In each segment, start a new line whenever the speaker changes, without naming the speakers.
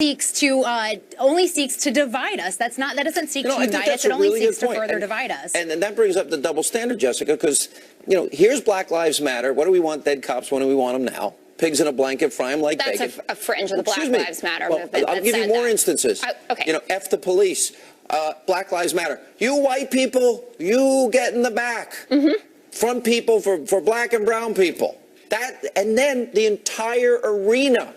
seeks to divide us. That doesn't seek to unite us. It only seeks to further divide us.
And that brings up the double standard, Jessica, because here's Black Lives Matter. What do we want? Dead cops. When do we want them now? Pigs in a blanket, fry them like bacon.
That's a fringe of the Black Lives Matter movement.
I'll give you more instances.
Okay.
F the police. Black Lives Matter. You white people, you get in the back. Front people for black and brown people. And then the entire arena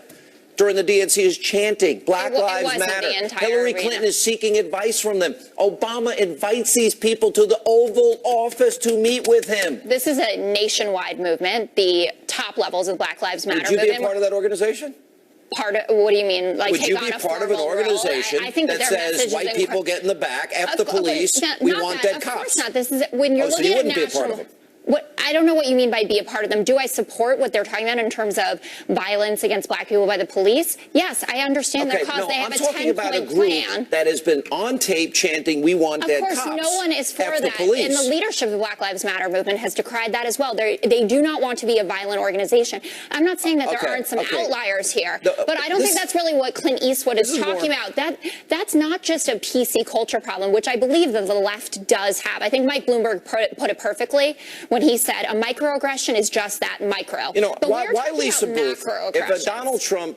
during the DNC is chanting Black Lives Matter. Hillary Clinton is seeking advice from them. Obama invites these people to the Oval Office to meet with him.
This is a nationwide movement. The top levels of Black Lives Matter movement.
Would you be a part of that organization?
What do you mean? Like,
would you be part of an organization that says white people get in the back, F the police, we want dead cops?
Of course not. This is when you're looking at national. I don't know what you mean by be a part of them. Do I support what they're talking about in terms of violence against black people by the police? Yes, I understand their cause. They have a 10-point plan. I'm talking about a group
that has been on tape chanting, we want dead cops.
Of course, no one is for that. And the leadership of the Black Lives Matter movement has decried that as well. They do not want to be a violent organization. I'm not saying that there aren't some outliers here, but I don't think that's really what Clint Eastwood is talking about. That's not just a PC culture problem, which I believe that the left does have. I think Mike Bloomberg put it perfectly when he said a microaggression is just that, micro.
Why Lisa Booth, if a Donald Trump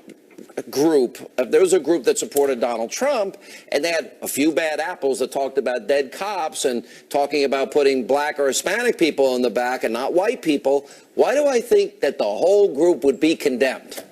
group, if there was a group that supported Donald Trump and they had a few bad apples that talked about dead cops and talking about putting black or Hispanic people in the back and not white people, why do I think that the whole group would be condemned?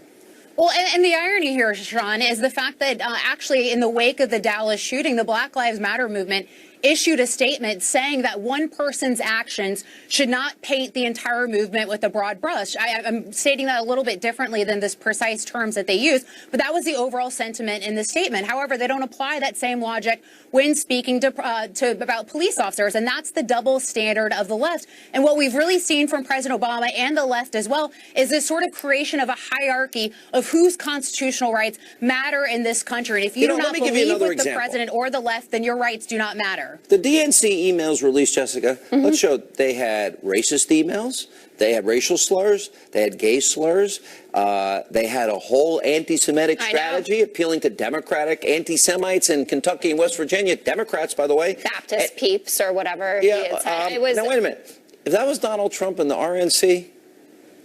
Well, and the irony here, Sean, is the fact that actually in the wake of the Dallas shooting, the Black Lives Matter movement issued a statement saying that one person's actions should not paint the entire movement with a broad brush. I'm stating that a little bit differently than this precise terms that they use, but that was the overall sentiment in the statement. However, they don't apply that same logic when speaking about police officers, and that's the double standard of the left. And what we've really seen from President Obama and the left as well is this sort of creation of a hierarchy of whose constitutional rights matter in this country. And if you do not believe with the president or the left, then your rights do not matter.
The DNC emails released, Jessica, let's show they had racist emails, they had racial slurs, they had gay slurs, they had a whole anti-Semitic strategy appealing to Democratic anti-Semites in Kentucky and West Virginia. Democrats, by the way.
Baptist peeps or whatever.
Yeah, now wait a minute. If that was Donald Trump and the RNC,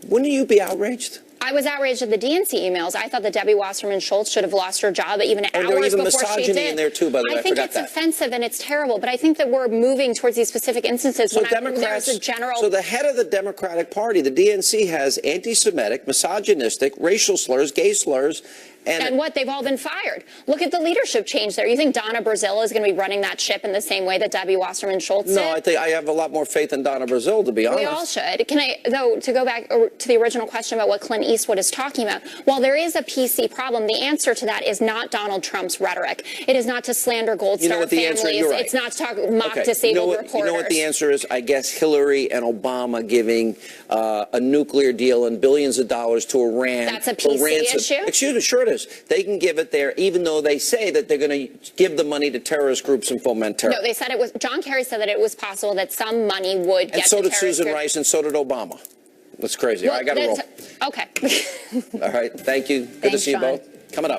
wouldn't you be outraged?
I was outraged at the DNC emails. I thought that Debbie Wasserman Schultz should have lost her job even hours before she did.
There was even misogyny in there too, by the way.
I think it's offensive and it's terrible, but I think that we're moving towards these specific instances.
So so the head of the Democratic Party, the DNC, has anti-Semitic, misogynistic, racial slurs, gay slurs.
And what? They've all been fired. Look at the leadership change there. You think Donna Brazile is going to be running that ship in the same way that Debbie Wasserman Schultz did?
No, I think I have a lot more faith in Donna Brazile, to be honest.
We all should. Can I, though, to go back to the original question about what Clint Eastwood is talking about, while there is a PC problem, the answer to that is not Donald Trump's rhetoric. It is not to slander Gold Star families.
Right.
It's not to mock disabled reporters.
You know what the answer is? I guess Hillary and Obama giving a nuclear deal and billions of dollars to Iran.
That's a PC issue?
Excuse me, sure it is. They can give it there, even though they say that they're going to give the money to terrorist groups and foment terror.
No, they said it was. John Kerry said that it was possible that some money would get to terrorist groups.
And so did Susan Rice, and so did Obama. That's crazy. All right, I got to roll.
Okay.
All right. Thank you. Good to see you both. Coming up.